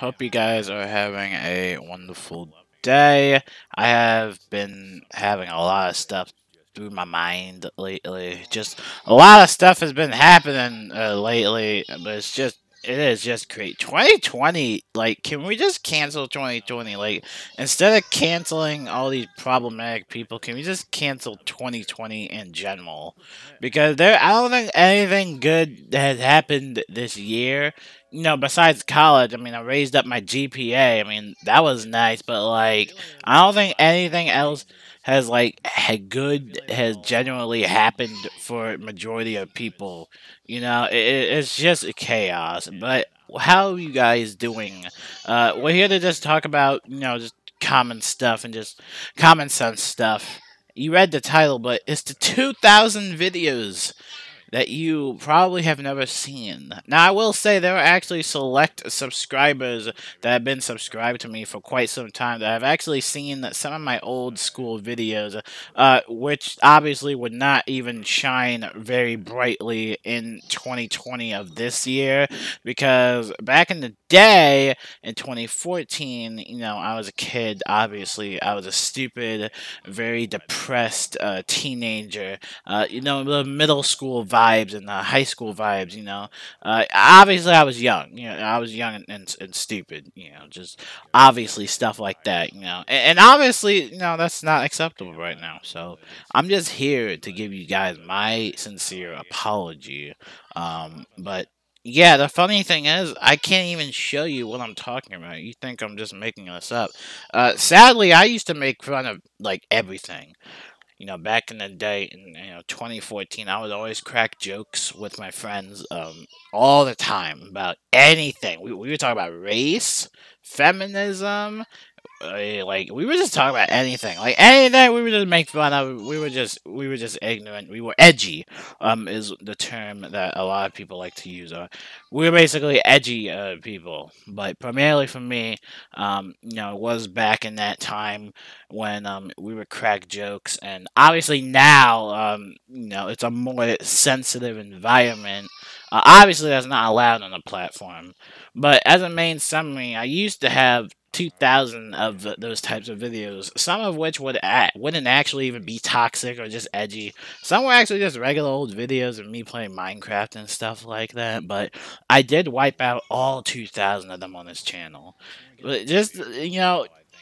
Hope you guys are having a wonderful day. I have been having a lot of stuff through my mind lately. Just a lot of stuff has been happening lately, but it is just great. 2020, like, can we just cancel 2020? Like, instead of canceling all these problematic people, can we just cancel 2020 in general? Because I don't think anything good has happened this year, besides college. I mean, I raised up my GPA. I mean, that was nice, but like, I don't think anything else has has genuinely happened for majority of people. It's just chaos. But how are you guys doing? We're here to just talk about just common stuff and just common sense stuff. You read the title, but it's the 2,000 videos that you probably have never seen. Now, I will say there are actually select subscribers that have been subscribed to me for quite some time that have actually seen some of my old school videos, which obviously would not even shine very brightly in 2020 of this year, because back in the day, in 2014, I was a kid, obviously. I was a stupid, very depressed teenager, the middle school vibes and the high school vibes, obviously, I was young, I was young and stupid, just obviously stuff like that, and obviously, that's not acceptable right now. So I'm just here to give you guys my sincere apology. But yeah, the funny thing is, I can't even show you what I'm talking about. You think I'm just making this up. Sadly, I used to make fun of like everything. Back in the day, in 2014, I would always crack jokes with my friends, all the time about anything. We were talking about race, feminism, like we were just talking about anything, like anything. We were just make fun of. We were just ignorant. We were edgy. Is the term that a lot of people like to use. We were basically edgy people, but primarily for me, it was back in that time when we would crack jokes, and obviously now, it's a more sensitive environment. Obviously, that's not allowed on the platform. But as a main summary, I used to have 2,000 of those types of videos, some of which wouldn't actually even be toxic or just edgy. Some were actually just regular old videos of me playing Minecraft and stuff like that, but I did wipe out all 2,000 of them on this channel. But just,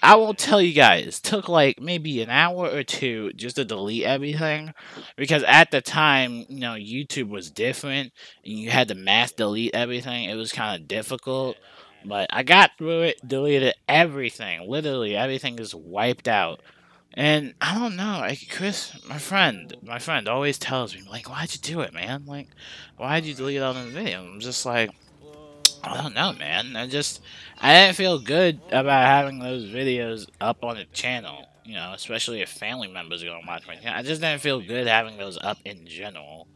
I will tell you guys, took like maybe an hour or two just to delete everything, because at the time, YouTube was different and you had to mass delete everything. It was kind of difficult. But I got through it, deleted everything. Literally, everything is wiped out. And I don't know, like Chris, my friend always tells me, like, why'd you do it, man? Like, why'd you delete all the videos? I'm just like, I don't know, man. I didn't feel good about having those videos up on the channel. Especially if family members are gonna watch my channel. I just didn't feel good having those up in general.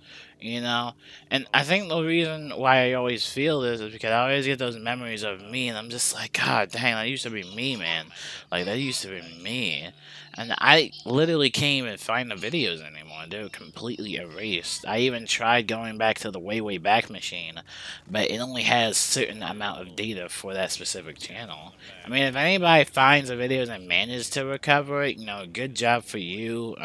And I think the reason why I always feel this is because I always get those memories of me, and I'm just like, God dang, that used to be me, man. Like, that used to be me. And I literally can't even find the videos anymore. They're completely erased. I even tried going back to the way back machine, but it only has certain amount of data for that specific channel. I mean, if anybody finds the videos and manages to recover it, good job for you.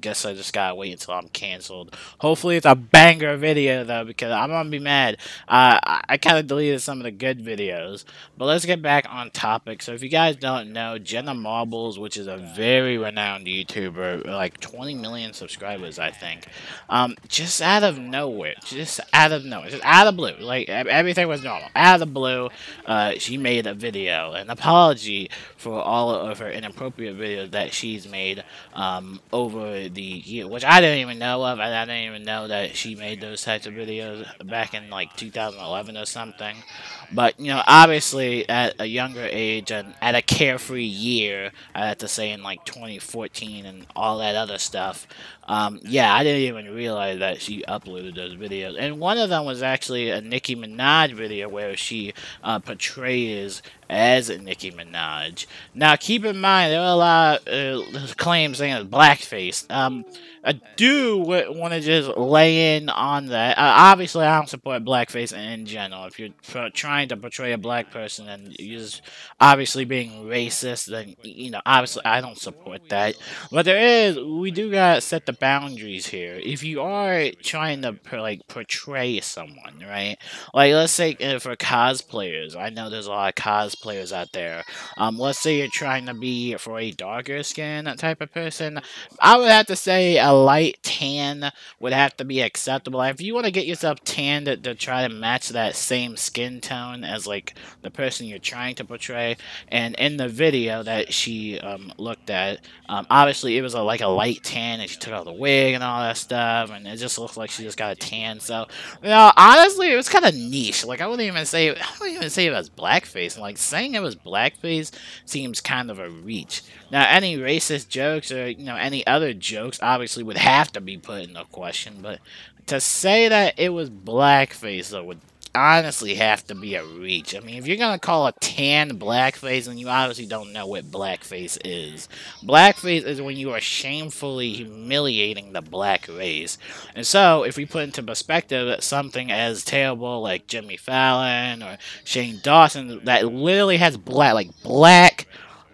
Guess I just gotta wait until I'm canceled. Hopefully it's a banger video though, because I'm gonna be mad. I kind of deleted some of the good videos, but let's get back on topic. So if you guys don't know, Jenna Marbles, which is a very renowned YouTuber, like 20 million subscribers, I think, just out of nowhere, just out of the blue, like everything was normal. Out of the blue, she made a video, an apology for all of her inappropriate videos that she's made over the year, which I didn't even know of. I didn't even know that she made those types of videos back in like 2011 or something. But obviously at a younger age and at a carefree year, I have to say in like 2014 and all that other stuff, Yeah, I didn't even realize that she uploaded those videos, and one of them was actually a Nicki Minaj video where she portrays as Nicki Minaj. Now, keep in mind there are a lot of claims saying it's blackface. I do want to just lay in on that. Obviously, I don't support blackface in general. If you're trying to portray a black person and you're just obviously being racist, then obviously I don't support that. But we do gotta set the boundaries here. If you are trying to portray someone, right? Like let's say for cosplayers, I know there's a lot of cosplayers out there. Let's say you're trying to be for a darker skin type of person. I would have to say a light tan would have to be acceptable. If you want to get yourself tanned to try to match that same skin tone as like the person you're trying to portray, and in the video that she looked at, obviously it was like a light tan, and she took out the wig and all that stuff, and it just looks like she just got a tan. So, honestly, it was kind of niche. Like I wouldn't even say it was blackface. And like saying it was blackface seems kind of a reach. Now, any racist jokes or any other jokes obviously would have to be put into question, but to say that it was blackface though would honestly have to be a reach. I mean, if you're gonna call a tan blackface, then you obviously don't know what blackface is. Blackface is when you are shamefully humiliating the black race. And so, if we put into perspective something as terrible like Jimmy Fallon or Shane Dawson that literally has black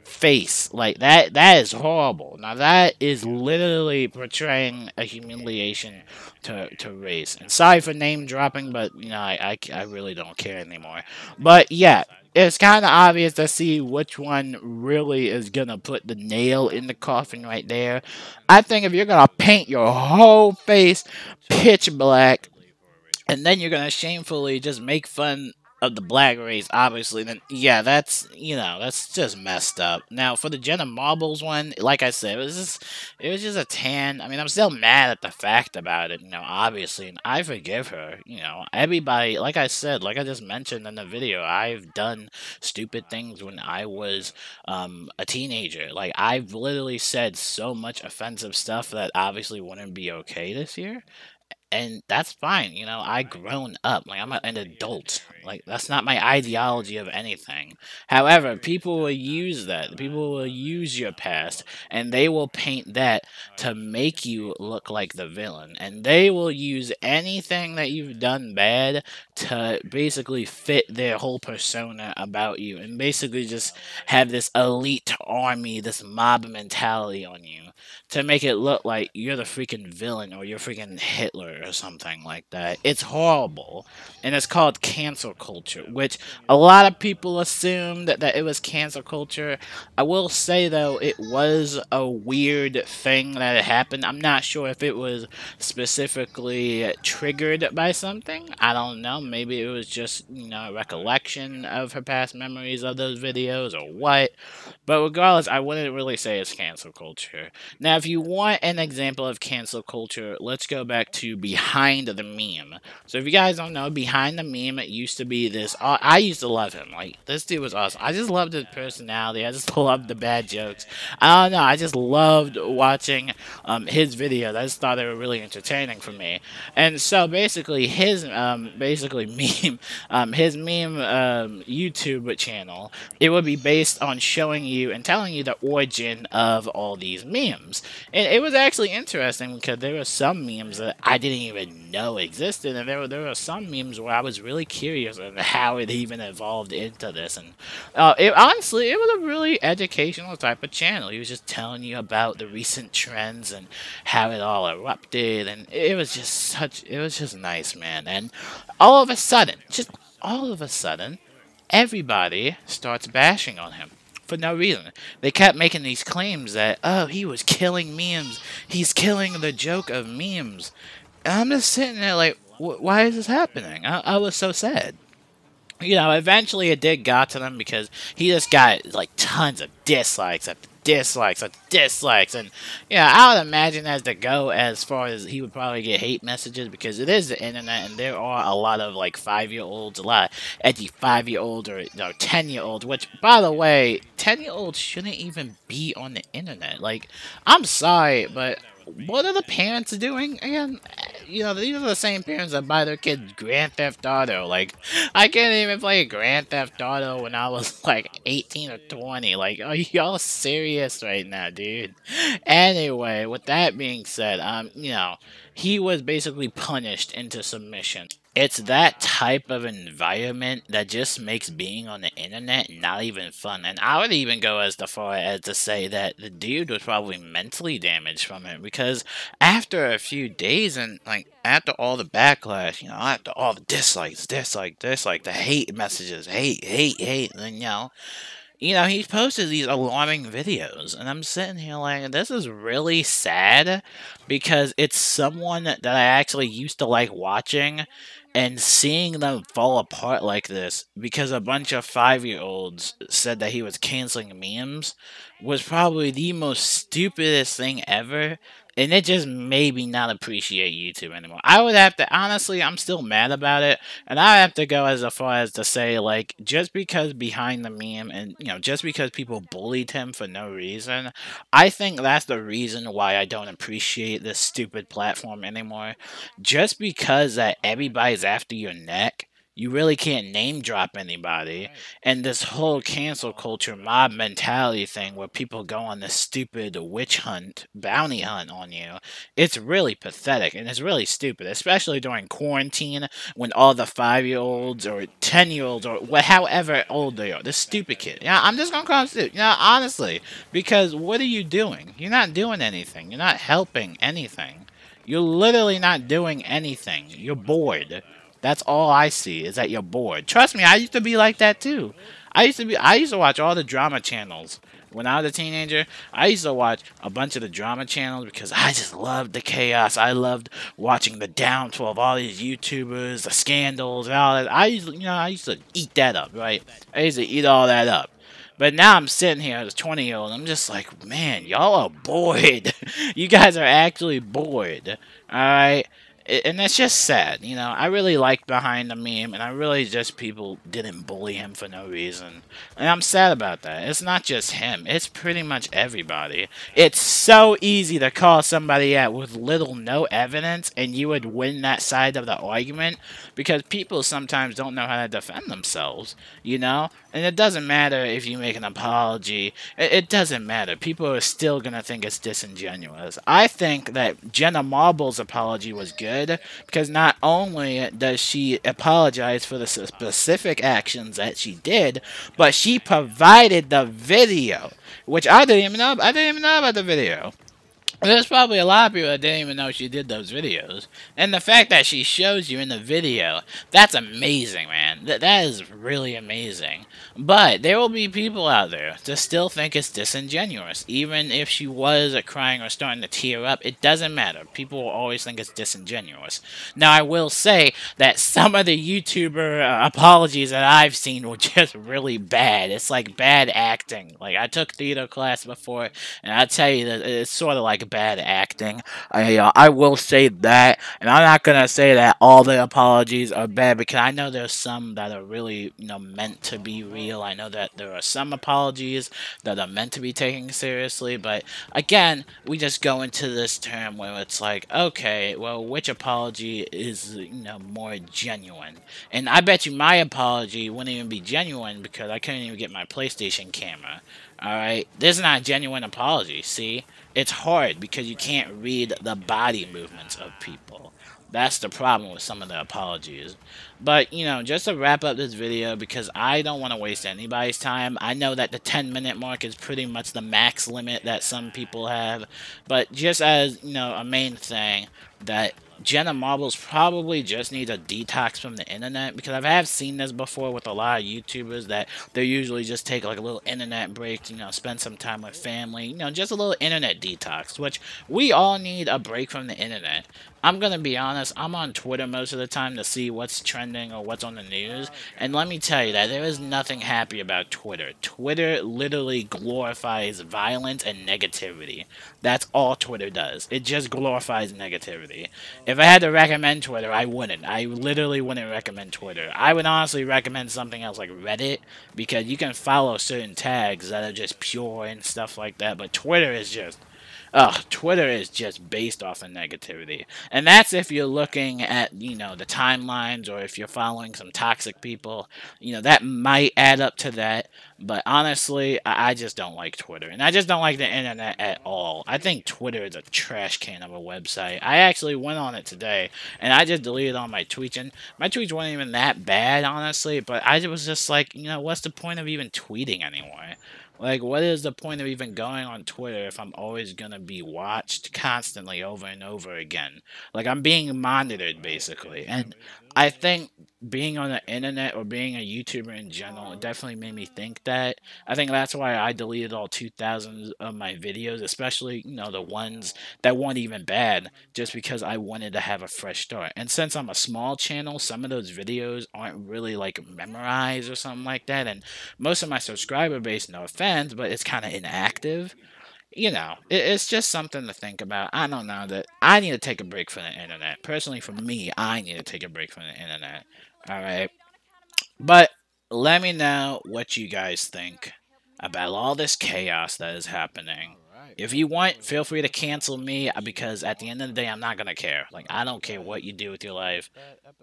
face like that is horrible. Now that is literally portraying a humiliation to race. And sorry for name dropping, but I really don't care anymore. But yeah, it's kind of obvious to see which one really is gonna put the nail in the coffin right there. I think if you're gonna paint your whole face pitch black and then you're gonna shamefully just make fun of the black race, obviously, then yeah, that's just messed up. Now for the Jenna Marbles one, like I said, it was just a tan. I mean, I'm still mad at the fact about it, obviously, and I forgive her. Everybody, like I said, like I just mentioned in the video, I've done stupid things when I was a teenager. Like I've literally said so much offensive stuff that obviously wouldn't be okay this year, and that's fine. I grown up. Like I'm an adult. Like that's not my ideology of anything. However, people will use that. People will use your past, and they will paint that to make you look like the villain. And they will use anything that you've done bad to basically fit their whole persona about you, and basically just have this elite army, this mob mentality on you to make it look like you're the freaking villain or you're freaking Hitler or something like that. It's horrible. And it's called cancel culture, which a lot of people assumed that it was cancel culture. I will say, though, it was a weird thing that had happened. I'm not sure if it was specifically triggered by something. I don't know. Maybe it was just, a recollection of her past memories of those videos or what. But regardless, I wouldn't really say it's cancel culture. Now, if you want an example of cancel culture, let's go back to Behind the Meme. So if you guys don't know, Behind the Meme, it used to be this. I used to love him. Like, this dude was awesome. I just loved his personality. I just loved the bad jokes. I don't know. I just loved watching his videos. I just thought they were really entertaining for me. And so basically, his meme, his meme YouTube channel, it would be based on showing you and telling you the origin of all these memes. And it was actually interesting because there were some memes that I didn't even know existed, and there were some memes where I was really curious on how it even evolved into this. And honestly, it was a really educational type of channel. He was just telling you about the recent trends and how it all erupted, and it was just nice, man. And all of a sudden, everybody starts bashing on him for no reason. They kept making these claims that, oh, he was killing memes. He's killing the joke of memes. And I'm just sitting there like, why is this happening? I was so sad. Eventually it did got to them because he just got, like, tons of dislikes after dislikes after dislikes. And, I would imagine as go as far as he would probably get hate messages because it is the internet and there are a lot of, like, 5-year-olds, a lot of edgy 5-year-olds or 10-year-olds, which, by the way, 10-year-olds shouldn't even be on the internet. Like, I'm sorry, but what are the parents doing again? You know, these are the same parents that buy their kids Grand Theft Auto. Like, I can't even play Grand Theft Auto when I was like 18 or 20. Like, are y'all serious right now, dude? Anyway, with that being said, you know, he was basically punished into submission. It's that type of environment that just makes being on the internet not even fun. And I would even go as far as to say that the dude was probably mentally damaged from it, because after a few days and like after all the backlash, you know, after all the dislikes, the hate messages, hate, and then you know, he posted these alarming videos, and I'm sitting here like, this is really sad, because it's someone that I actually used to like watching, and seeing them fall apart like this because a bunch of 5-year-olds said that he was canceling memes was probably the most stupidest thing ever. And it just made me not appreciate YouTube anymore. I would have to, honestly, I'm still mad about it. And I have to go as far as to say, like, just because behind the meme and, you know, just because people bullied him for no reason, I think that's the reason why I don't appreciate this stupid platform anymore. Just because that everybody's after your neck, you really can't name drop anybody. And this whole cancel culture mob mentality thing where people go on this stupid witch hunt, bounty hunt on you, it's really pathetic and it's really stupid, especially during quarantine when all the 5-year-olds or 10-year-olds or however old they are, the stupid kid. Yeah, I'm just gonna call them stupid. You know, honestly, because what are you doing? You're not doing anything. You're not helping anything. You're literally not doing anything. You're bored. That's all I see is that you're bored. Trust me, I used to be like that too. I used to watch all the drama channels. When I was a teenager, I used to watch a bunch of the drama channels because I just loved the chaos. I loved watching the downfall of all these YouTubers, the scandals, and all that. I used to eat that up, right? I used to eat all that up. But now I'm sitting here as a 20-year-old, I'm just like, man, y'all are bored. You guys are actually bored. Alright? And that's just sad, you know. I really liked Behind the Meme, and I really just people didn't bully him for no reason. And I'm sad about that. It's not just him, it's pretty much everybody. It's so easy to call somebody out with little no evidence, and you would win that side of the argument, because people sometimes don't know how to defend themselves, you know? And it doesn't matter if you make an apology, it doesn't matter. People are still gonna think it's disingenuous. I think that Jenna Marbles' apology was good, because not only does she apologize for the specific actions that she did, but she provided the video, which I didn't even know. I didn't even know about the video. There's probably a lot of people that didn't even know she did those videos. And the fact that she shows you in the video, that's amazing, man. That is really amazing. But there will be people out there that still think it's disingenuous. Even if she was crying or starting to tear up, it doesn't matter. People will always think it's disingenuous. Now, I will say that some of the YouTuber apologies that I've seen were just really bad. It's like bad acting. Like, I took theater class before, and I tell you that it's sort of like bad acting. I will say that, and I'm not gonna say that all the apologies are bad, because I know there's some that are really, you know, meant to be real. I know that there are some apologies that are meant to be taken seriously, but again, we just go into this term where it's like, okay, well, which apology is, you know, more genuine? And I bet you my apology wouldn't even be genuine because I couldn't even get my PlayStation camera. Alright? This is not a genuine apology, see? It's hard because you can't read the body movements of people. That's the problem with some of the apologies. But, you know, just to wrap up this video, because I don't want to waste anybody's time. I know that the 10-minute mark is pretty much the max limit that some people have. But just as, you know, a main thing, that Jenna Marbles probably just needs a detox from the internet, because I have seen this before with a lot of YouTubers that they usually just take like a little internet break to, you know, spend some time with family, you know, just a little internet detox, which we all need a break from the internet. I'm gonna be honest, I'm on Twitter most of the time to see what's trending or what's on the news, and let me tell you that there is nothing happy about Twitter. Twitter literally glorifies violence and negativity. That's all Twitter does. It just glorifies negativity. If I had to recommend Twitter, I wouldn't. I literally wouldn't recommend Twitter. I would honestly recommend something else like Reddit, because you can follow certain tags that are just pure and stuff like that, but Twitter is just... Ugh, Twitter is just based off of negativity. And that's if you're looking at, the timelines, or if you're following some toxic people, that might add up to that. But honestly, I just don't like Twitter. And I just don't like the internet at all. I think Twitter is a trash can of a website. I actually went on it today, and I just deleted all my tweets. And my tweets weren't even that bad, honestly, but I was just like, what's the point of even tweeting anymore? Like, what is the point of even going on Twitter if I'm always gonna be watched constantly over and over again? Like, I'm being monitored, basically. And I think being on the internet, or being a YouTuber in general, it definitely made me think that. I think that's why I deleted all 2,000 of my videos, especially, the ones that weren't even bad, just because I wanted to have a fresh start. And since I'm a small channel, some of those videos aren't really, like, memorized or something like that. And most of my subscriber base, no offense, but it's kind of inactive. It's just something to think about. I don't know, that I need to take a break from the internet. Personally, for me, I need to take a break from the internet. All right. But let me know what you guys think about all this chaos that is happening. If you want, feel free to cancel me, because at the end of the day, I'm not going to care. Like, I don't care what you do with your life.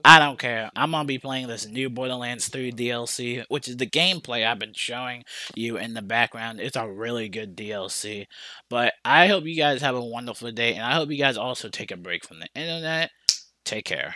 I don't care. I'm gonna be playing this new Borderlands 3 DLC, which is the gameplay I've been showing you in the background. It's a really good DLC. But I hope you guys have a wonderful day, and I hope you guys also take a break from the internet. Take care.